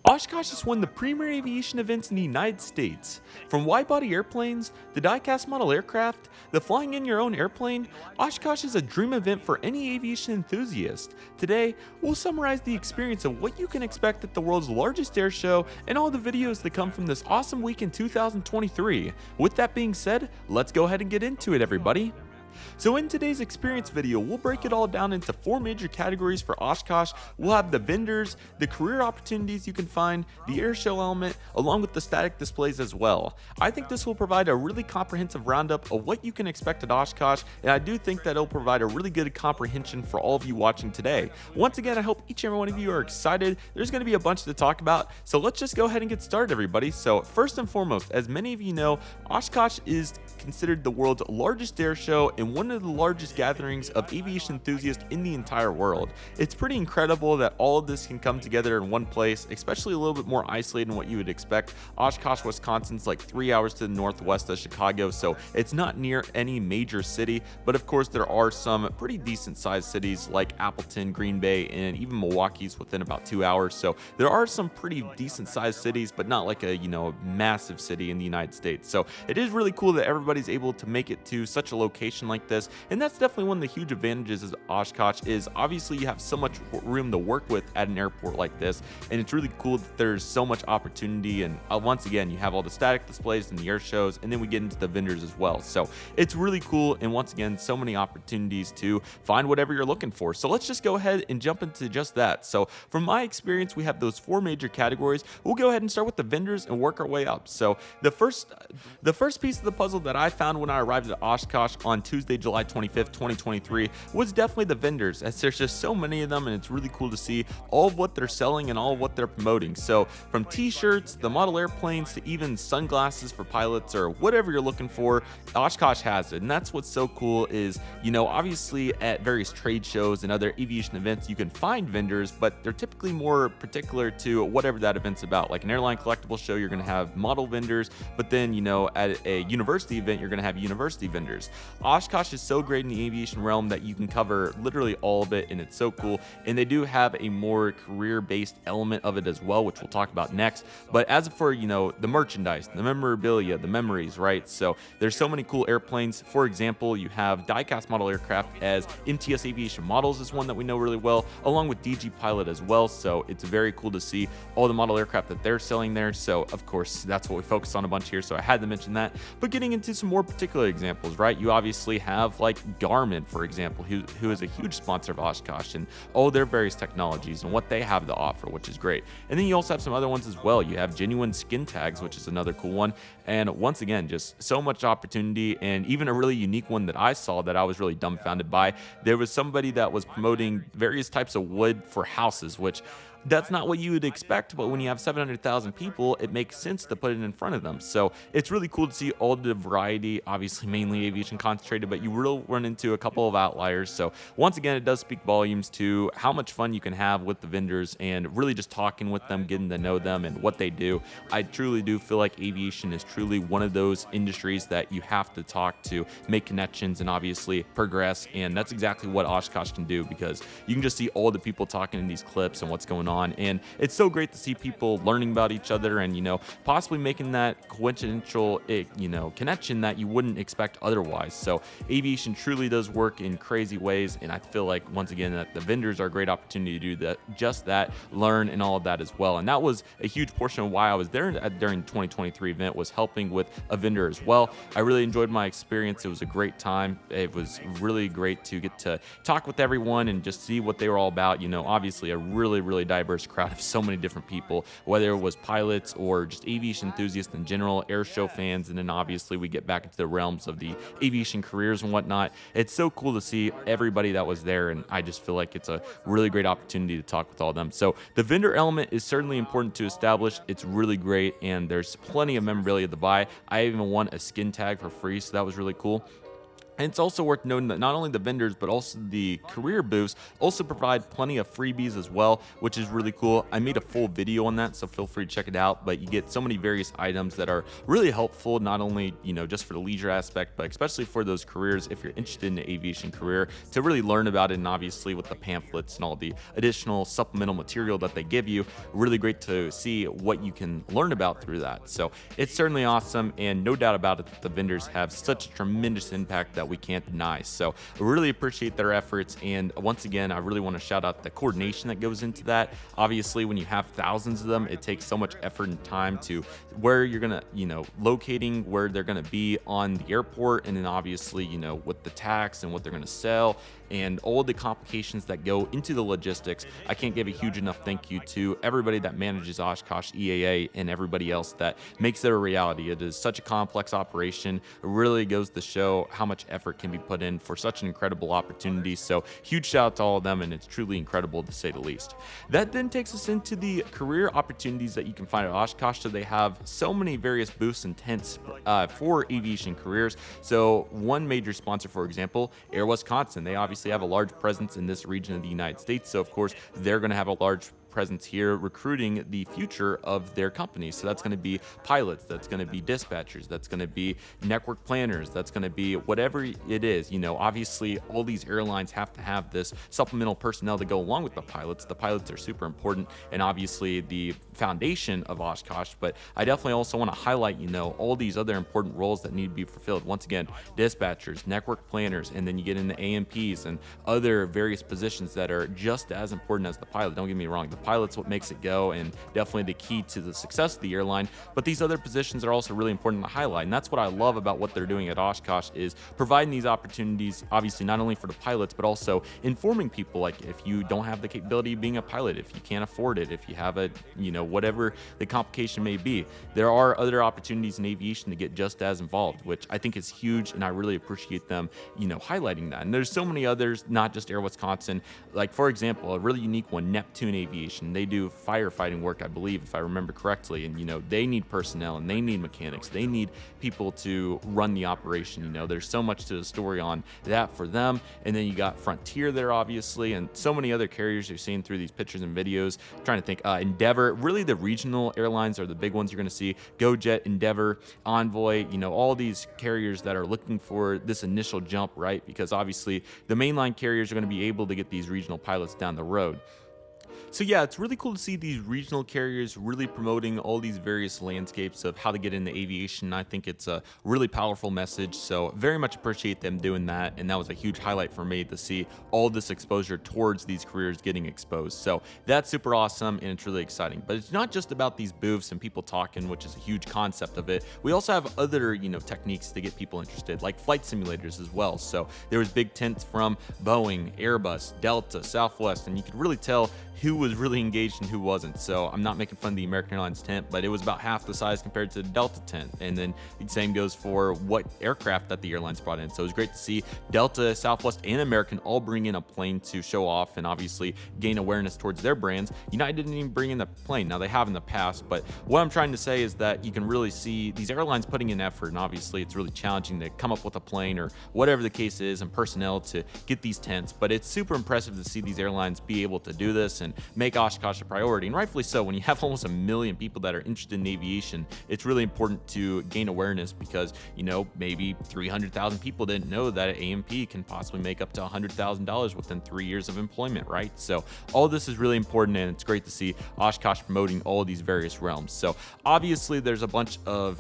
Oshkosh is one of the premier aviation events in the United States. From wide-body airplanes, the die-cast model aircraft, the flying in your own airplane, Oshkosh is a dream event for any aviation enthusiast. Today, we'll summarize the experience of what you can expect at the world's largest air show and all the videos that come from this awesome week in 2023. With that being said, let's go ahead and get into it, everybody. So in today's experience video, we'll break it all down into 4 major categories for Oshkosh. We'll have the vendors, the career opportunities you can find, the air show element, along with the static displays as well. I think this will provide a really comprehensive roundup of what you can expect at Oshkosh, and I do think that it'll provide a really good comprehension for all of you watching today. Once again, I hope each and every one of you are excited. There's going to be a bunch to talk about, so let's just go ahead and get started, everybody. So first and foremost, as many of you know, Oshkosh is considered the world's largest air show and one of the largest gatherings of aviation enthusiasts in the entire world. It's pretty incredible that all of this can come together in one place, especially a little bit more isolated than what you would expect. Oshkosh, Wisconsin's like 3 hours to the northwest of Chicago, so it's not near any major city, but of course there are some pretty decent sized cities like Appleton, Green Bay, and even Milwaukee's within about 2 hours. So there are some pretty decent sized cities, but not like a massive city in the United States. So it is really cool that everybody's able to make it to such a location like this, and that's definitely one of the huge advantages of Oshkosh. Is obviously you have so much room to work with at an airport like this, and it's really cool that there's so much opportunity. And once again, you have all the static displays and the air shows, and then we get into the vendors as well. So it's really cool, and once again, so many opportunities to find whatever you're looking for. So let's just go ahead and jump into just that. So from my experience, we have those 4 major categories. We'll go ahead and start with the vendors and work our way up. So the first piece of the puzzle that I found when I arrived at Oshkosh on Tuesday, July 25th, 2023 was definitely the vendors, as there's just so many of them, and it's really cool to see all of what they're selling and all of what they're promoting. So from t-shirts, the model airplanes, to even sunglasses for pilots or whatever you're looking for, Oshkosh has it. And that's what's so cool is, obviously at various trade shows and other aviation events, you can find vendors, but they're typically more particular to whatever that event's about. Like an airline collectible show, you're going to have model vendors, but then, at a university event, you're going to have university vendors. Oshkosh is so great in the aviation realm that you can cover literally all of it, and it's so cool. And they do have a more career-based element of it as well, which we'll talk about next. But as for, the merchandise, the memorabilia, the memories, right? So there's so many cool airplanes. For example, you have die-cast model aircraft, as MTS Aviation Models is one that we know really well, along with DG Pilot as well. So it's very cool to see all the model aircraft that they're selling there. So of course, that's what we focus on a bunch here. So I had to mention that. But getting into some more particular examples, right? You obviously have like Garmin, for example, who is a huge sponsor of Oshkosh, and all their various technologies and what they have to offer, which is great. And then you also have some other ones as well. You have genuine skin tags, which is another cool one. And once again, just so much opportunity, and even a really unique one that I saw that I was really dumbfounded by. There was somebody that was promoting various types of wood for houses, which that's not what you would expect, but when you have 700,000 people, it makes sense to put it in front of them. So it's really cool to see all the variety, obviously mainly aviation concentrated, but you will run into a couple of outliers. So once again, it does speak volumes to how much fun you can have with the vendors and really just talking with them, getting to know them and what they do. I truly do feel like aviation is truly one of those industries that you have to talk to, make connections, and obviously progress. And that's exactly what Oshkosh can do, because you can just see all the people talking in these clips and what's going on. And it's so great to see people learning about each other and, possibly making that coincidental, connection that you wouldn't expect otherwise. So aviation truly does work in crazy ways. And I feel like, once again, that the vendors are a great opportunity to do that, just that, learn and all of that as well. And that was a huge portion of why I was there during the 2023 event, was helping with a vendor as well. I really enjoyed my experience. It was a great time. It was really great to get to talk with everyone and just see what they were all about. Obviously a really, really diverse crowd of so many different people, whether it was pilots or just aviation enthusiasts in general, air show fans, and then obviously we get back into the realms of the aviation careers and whatnot. It's so cool to see everybody that was there, and I just feel like it's a really great opportunity to talk with all of them. So the vendor element is certainly important to establish. It's really great, and there's plenty of memorabilia to buy. I even won a skin tag for free, so that was really cool. And it's also worth noting that not only the vendors, but also the career booths also provide plenty of freebies as well, which is really cool. I made a full video on that, so feel free to check it out. But you get so many various items that are really helpful, not only, just for the leisure aspect, but especially for those careers if you're interested in the aviation career, to really learn about it. And obviously with the pamphlets and all the additional supplemental material that they give you, really great to see what you can learn about through that. So it's certainly awesome, and no doubt about it that the vendors have such a tremendous impact that we can't deny. So I really appreciate their efforts, and once again, I really want to shout out the coordination that goes into that. Obviously, when you have thousands of them, it takes so much effort and time to where you're gonna, locating where they're gonna be on the airport, and then obviously, with the tax and what they're gonna sell and all the complications that go into the logistics. I can't give a huge enough thank you to everybody that manages Oshkosh EAA and everybody else that makes it a reality. It is such a complex operation. It really goes to show how much effort can be put in for such an incredible opportunity. So huge shout out to all of them, and it's truly incredible to say the least. That then takes us into the career opportunities that you can find at Oshkosh. So they have so many various booths and tents for aviation careers. So one major sponsor, for example, Air Wisconsin, they obviously have a large presence in this region of the United States. So of course, they're going to have a large presence here recruiting the future of their company. So that's going to be pilots, that's going to be dispatchers, that's going to be network planners, that's going to be whatever it is. Obviously all these airlines have to have this supplemental personnel to go along with the pilots. The pilots are super important and obviously the foundation of Oshkosh, but I definitely also want to highlight, all these other important roles that need to be fulfilled. Once again, dispatchers, network planners, and then you get into AMPs and other various positions that are just as important as the pilot. Don't get me wrong, the pilot's what makes it go and definitely the key to the success of the airline, but these other positions are also really important to highlight. And that's what I love about what they're doing at Oshkosh, is providing these opportunities, obviously not only for the pilots, but also informing people, like if you don't have the capability of being a pilot, if you can't afford it, if you have a, whatever the complication may be, there are other opportunities in aviation to get just as involved, which I think is huge, and I really appreciate them, highlighting that. And there's so many others, not just Air Wisconsin, like for example, a really unique one, Neptune Aviation. They do firefighting work, I believe, if I remember correctly, and they need personnel and they need mechanics, they need people to run the operation. There's so much to the story on that for them. And then you got Frontier there, obviously, and so many other carriers you're seeing through these pictures and videos. I'm trying to think, Endeavor, really the regional airlines are the big ones you're going to see. GoJet, Endeavor, Envoy, all these carriers that are looking for this initial jump, right? Because obviously the mainline carriers are going to be able to get these regional pilots down the road. So yeah, it's really cool to see these regional carriers really promoting all these various landscapes of how to get into aviation. I think it's a really powerful message, so very much appreciate them doing that, and that was a huge highlight for me to see all this exposure towards these careers getting exposed. So that's super awesome, and it's really exciting. But it's not just about these booths and people talking, which is a huge concept of it. We also have other, techniques to get people interested, like flight simulators as well. So there was big tents from Boeing, Airbus, Delta, Southwest, and you could really tell who was really engaged and who wasn't. So I'm not making fun of the American Airlines tent, but it was about half the size compared to the Delta tent. And then the same goes for what aircraft that the airlines brought in. So it was great to see Delta, Southwest, and American all bring in a plane to show off and obviously gain awareness towards their brands. United didn't even bring in the plane. Now they have in the past, but what I'm trying to say is that you can really see these airlines putting in effort, and obviously it's really challenging to come up with a plane or whatever the case is and personnel to get these tents. But it's super impressive to see these airlines be able to do this and make Oshkosh a priority, and rightfully so. When you have almost 1 million people that are interested in aviation, it's really important to gain awareness because, maybe 300,000 people didn't know that an AMP can possibly make up to $100,000 within 3 years of employment, right? So all this is really important, and it's great to see Oshkosh promoting all of these various realms. So obviously there's a bunch of,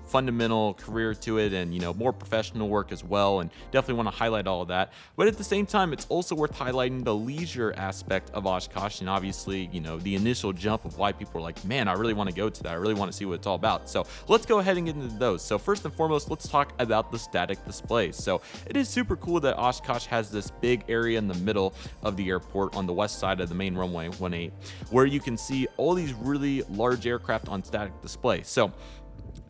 fundamental career to it and, more professional work as well, and definitely want to highlight all of that. But at the same time, it's also worth highlighting the leisure aspect of Oshkosh, and obviously, the initial jump of why people are like, man, I really want to go to that. I really want to see what it's all about. So let's go ahead and get into those. So first and foremost, let's talk about the static displays. So it is super cool that Oshkosh has this big area in the middle of the airport on the west side of the main runway 18, where you can see all these really large aircraft on static display. So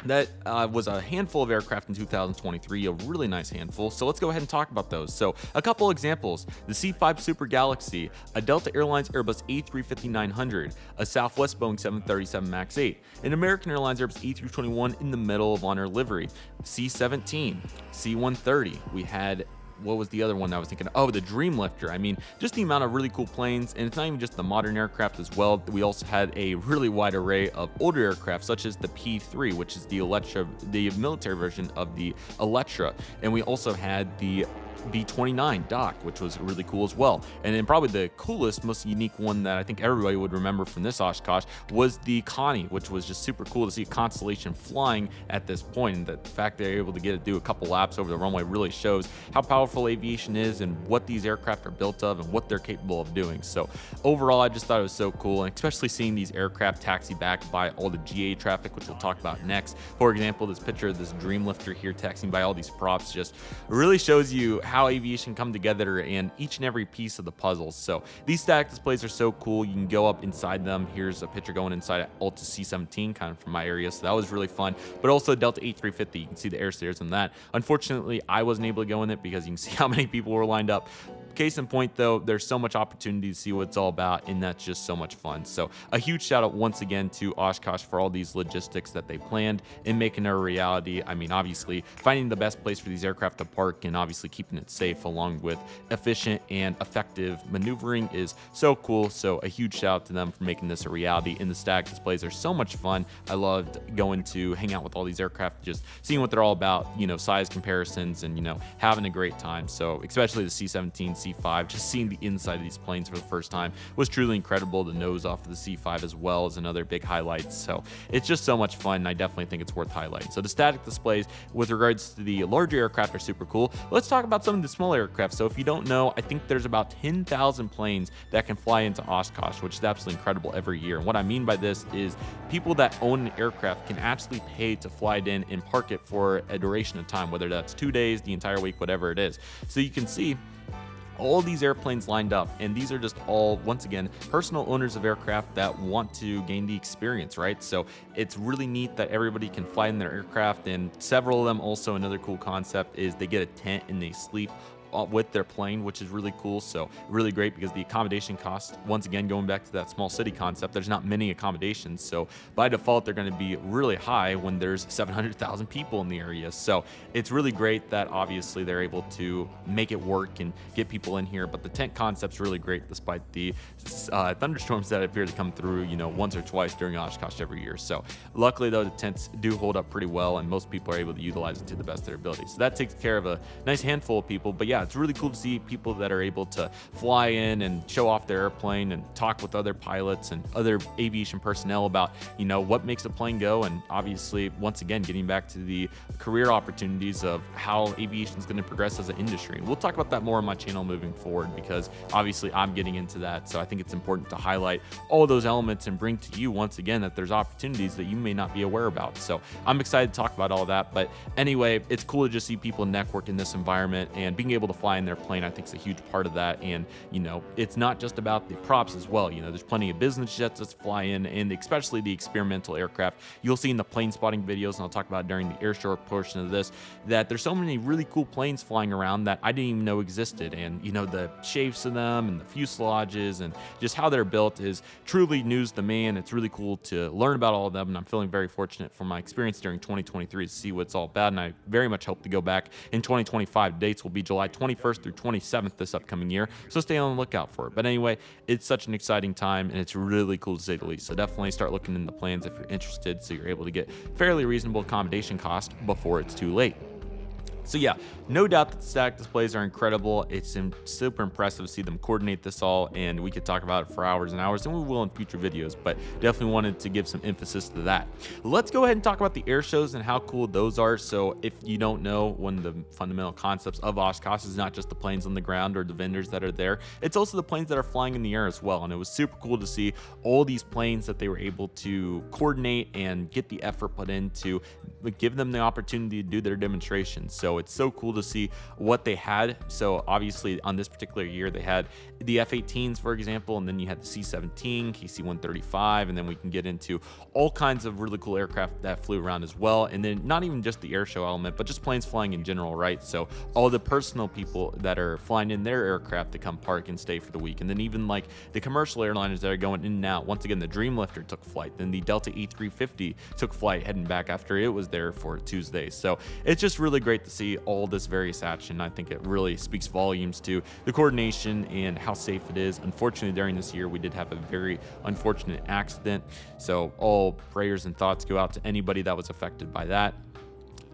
That was a handful of aircraft in 2023, a really nice handful. So let's go ahead and talk about those. So a couple examples: the C5 Super Galaxy, a Delta Airlines Airbus A350-900, a Southwest Boeing 737 MAX 8, an American Airlines Airbus A321 in the Medal of Honor livery, C-17, C-130. We had, what was the other one that I was thinking of? Oh, the Dreamlifter. I mean, just the amount of really cool planes, and it's not even just the modern aircraft as well. We also had a really wide array of older aircraft, such as the P-3, which is the Electra, the military version of the Electra, and we also had the B-29 Doc, which was really cool as well. And then probably the coolest, most unique one that I think everybody would remember from this Oshkosh was the Connie, which was just super cool to see a Constellation flying at this point. And the fact they're able to get it do a couple laps over the runway really shows how powerful aviation is and what these aircraft are built of and what they're capable of doing. So overall, I just thought it was so cool, and especially seeing these aircraft taxi back by all the GA traffic, which we'll talk about next. For example, this picture of this Dreamlifter here taxiing by all these props just really shows you how aviation come together and each and every piece of the puzzles. So these static displays are so cool. You can go up inside them. Here's a picture going inside Alta C-17, kind of from my area, so that was really fun. But also Delta A350, you can see the air stairs in that. Unfortunately, I wasn't able to go in it because you can see how many people were lined up. Case in point, though, there's so much opportunity to see what it's all about, and that's just so much fun. So a huge shout out once again to Oshkosh for all these logistics that they planned in making it a reality. I mean, obviously finding the best place for these aircraft to park and obviously keeping it safe along with efficient and effective maneuvering is so cool. So a huge shout out to them for making this a reality. And the static displays are so much fun. I loved going to hang out with all these aircraft, just seeing what they're all about, you know, size comparisons and, you know, having a great time. So especially the C-17, C-5, just seeing the inside of these planes for the first time was truly incredible. The nose off of the C-5 as well is another big highlight. So it's just so much fun, and I definitely think it's worth highlighting. So the static displays with regards to the larger aircraft are super cool. Let's talk about some of the smaller aircraft. So if you don't know, I think there's about 10,000 planes that can fly into Oshkosh, which is absolutely incredible every year. And what I mean by this is people that own an aircraft can actually pay to fly it in and park it for a duration of time, whether that's 2 days, the entire week, whatever it is. So you can see all these airplanes lined up, and these are just all, once again, personal owners of aircraft that want to gain the experience, right? So it's really neat that everybody can fly in their aircraft, and several of them also, another cool concept is they get a tent and they sleep with their plane, which is really cool. So really great because the accommodation cost, once again, going back to that small city concept, there's not many accommodations. So by default, they're going to be really high when there's 700,000 people in the area. So it's really great that obviously they're able to make it work and get people in here. But the tent concept's really great despite the thunderstorms that appear to come through, you know, once or twice during Oshkosh every year. So luckily though, the tents do hold up pretty well and most people are able to utilize it to the best of their ability. So that takes care of a nice handful of people. But yeah, it's really cool to see people that are able to fly in and show off their airplane and talk with other pilots and other aviation personnel about, you know, what makes a plane go. And obviously, once again, getting back to the career opportunities of how aviation is going to progress as an industry. And we'll talk about that more on my channel moving forward because obviously I'm getting into that. So I think it's important to highlight all those elements and bring to you once again that there's opportunities that you may not be aware about. So I'm excited to talk about all that. But anyway, it's cool to just see people network in this environment, and being able to fly in their plane I think is a huge part of that. And you know, it's not just about the props as well. You know, there's plenty of business jets that fly in, and especially the experimental aircraft. You'll see in the plane spotting videos, and I'll talk about during the air show portion of this, that there's so many really cool planes flying around that I didn't even know existed. And you know, the shapes of them and the fuselages and just how they're built is truly news to me, and it's really cool to learn about all of them. And I'm feeling very fortunate for my experience during 2023 to see what it's all about, and I very much hope to go back in 2025. Dates will be July 21st through 27th this upcoming year, so stay on the lookout for it. But anyway, it's such an exciting time, and it's really cool to say the least. So definitely start looking in the plans if you're interested, so you're able to get fairly reasonable accommodation cost before it's too late. So yeah, no doubt that the static displays are incredible. It's super impressive to see them coordinate this all, and we could talk about it for hours and hours, and we will in future videos, but definitely wanted to give some emphasis to that. Let's go ahead and talk about the air shows and how cool those are. So if you don't know, one of the fundamental concepts of Oshkosh is not just the planes on the ground or the vendors that are there, it's also the planes that are flying in the air as well. And it was super cool to see all these planes that they were able to coordinate and get the effort put into give them the opportunity to do their demonstrations. So it's so cool to see what they had. So obviously on this particular year, they had the F-18s, for example, and then you had the C-17, KC-135, and then we can get into all kinds of really cool aircraft that flew around as well. And then not even just the air show element, but just planes flying in general, right? So all the personal people that are flying in their aircraft to come park and stay for the week. And then even like the commercial airliners that are going in and out. Once again, the Dreamlifter took flight. Then the Delta E350 took flight heading back after it was there for Tuesday. So it's just really great to see all this various action. I think it really speaks volumes to the coordination and how safe it is. Unfortunately, during this year, we did have a very unfortunate accident. So all prayers and thoughts go out to anybody that was affected by that.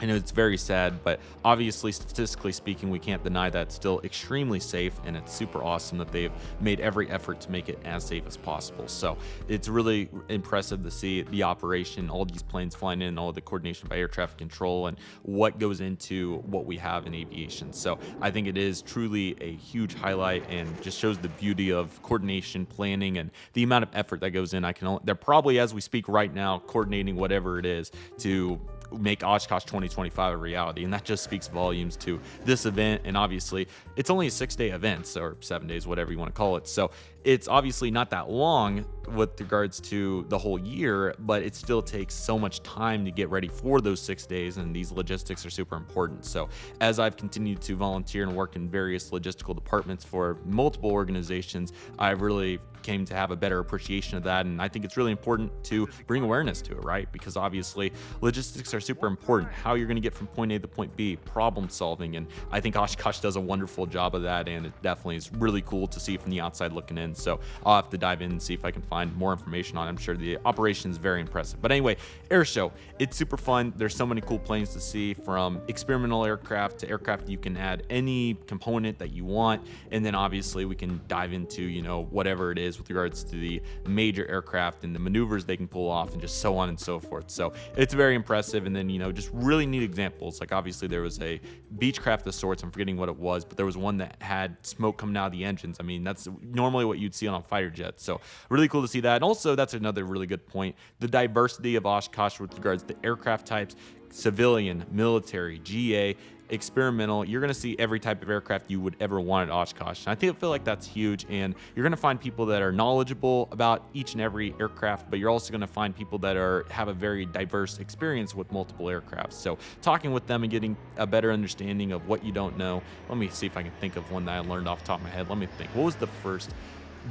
I know it's very sad, but obviously, statistically speaking, we can't deny that it's still extremely safe, and it's super awesome that they've made every effort to make it as safe as possible. So it's really impressive to see the operation, all these planes flying in, all the coordination by air traffic control, and what goes into what we have in aviation. So I think it is truly a huge highlight and just shows the beauty of coordination, planning, and the amount of effort that goes in. They're probably, as we speak right now, coordinating whatever it is to make Oshkosh 2025 a reality, and that just speaks volumes to this event. And obviously it's only a 6-day event, or 7 days, whatever you want to call it, so it's obviously not that long with regards to the whole year, but it still takes so much time to get ready for those 6 days, and these logistics are super important. So as I've continued to volunteer and work in various logistical departments for multiple organizations, I've really came to have a better appreciation of that, and I think it's really important to bring awareness to it, right? Because obviously logistics are super important. How you're going to get from point A to point B, problem solving, and I think Oshkosh does a wonderful job of that, and it definitely is really cool to see from the outside looking in. So I'll have to dive in and see if I can find more information on it. I'm sure the operation is very impressive. But anyway, air show, it's super fun. There's so many cool planes to see, from experimental aircraft to aircraft you can add any component that you want, and then obviously we can dive into, you know, whatever it is with regards to the major aircraft and the maneuvers they can pull off, and just so on and so forth. So it's very impressive. And then, you know, just really neat examples. Like obviously there was a Beechcraft of sorts, I'm forgetting what it was, but there was one that had smoke coming out of the engines. I mean, that's normally what you'd see on a fighter jet. So really cool to see that. And also, that's another really good point, the diversity of Oshkosh with regards to aircraft types: civilian, military, GA, experimental. You're going to see every type of aircraft you would ever want at Oshkosh. And I feel like that's huge, and you're going to find people that are knowledgeable about each and every aircraft, but you're also going to find people that have a very diverse experience with multiple aircraft. So talking with them and getting a better understanding of what you don't know. Let me see if I can think of one that I learned off the top of my head. Let me think. What was the first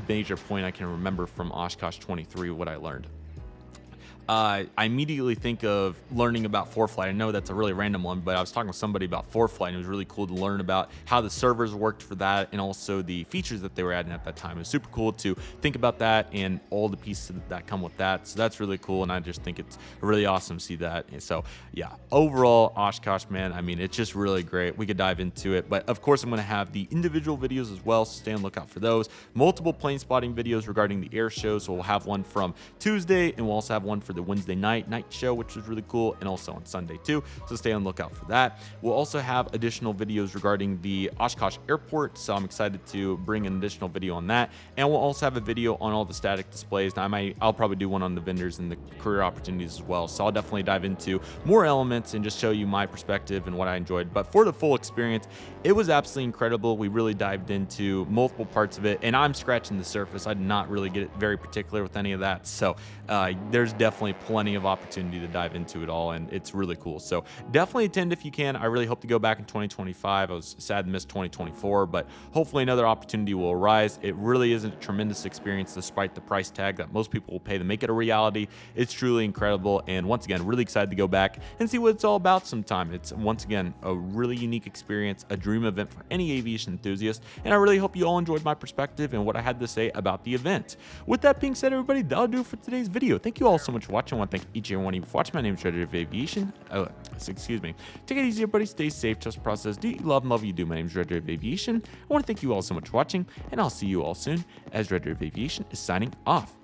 major point I can remember from Oshkosh 23, what I learned? I immediately think of learning about ForeFlight. I know that's a really random one, but I was talking with somebody about ForeFlight, and it was really cool to learn about how the servers worked for that, and also the features that they were adding at that time. It was super cool to think about that and all the pieces that come with that. So that's really cool, and I just think it's really awesome to see that. And so yeah, overall, Oshkosh, man, I mean, it's just really great. We could dive into it, but of course I'm going to have the individual videos as well, so stay on the lookout for those. Multiple plane spotting videos regarding the air show, so we'll have one from Tuesday, and we'll also have one for the Wednesday night show, which was really cool, and also on Sunday too, so stay on the lookout for that. We'll also have additional videos regarding the Oshkosh airport, so I'm excited to bring an additional video on that. And we'll also have a video on all the static displays. Now I'll probably do one on the vendors and the career opportunities as well, so I'll definitely dive into more elements and just show you my perspective and what I enjoyed. But for the full experience, it was absolutely incredible. We really dived into multiple parts of it, and I'm scratching the surface. I did not really get very particular with any of that, so there's definitely plenty of opportunity to dive into it all, and it's really cool. So definitely attend if you can. I really hope to go back in 2025. I was sad to miss 2024, but hopefully another opportunity will arise. It really is a tremendous experience despite the price tag that most people will pay to make it a reality. It's truly incredible, and once again, really excited to go back and see what it's all about sometime. It's once again a really unique experience, a dream event for any aviation enthusiast, and I really hope you all enjoyed my perspective and what I had to say about the event. With that being said, everybody, that'll do it for today's video. Thank you all so much for watching. I want to thank each and every one of you for watching. My name is Redriveraviation. Excuse me. Take it easy, everybody. Stay safe. Trust the process. Do you love and love you do. My name is Redriveraviation. I want to thank you all so much for watching, and I'll see you all soon as Redriveraviation is signing off.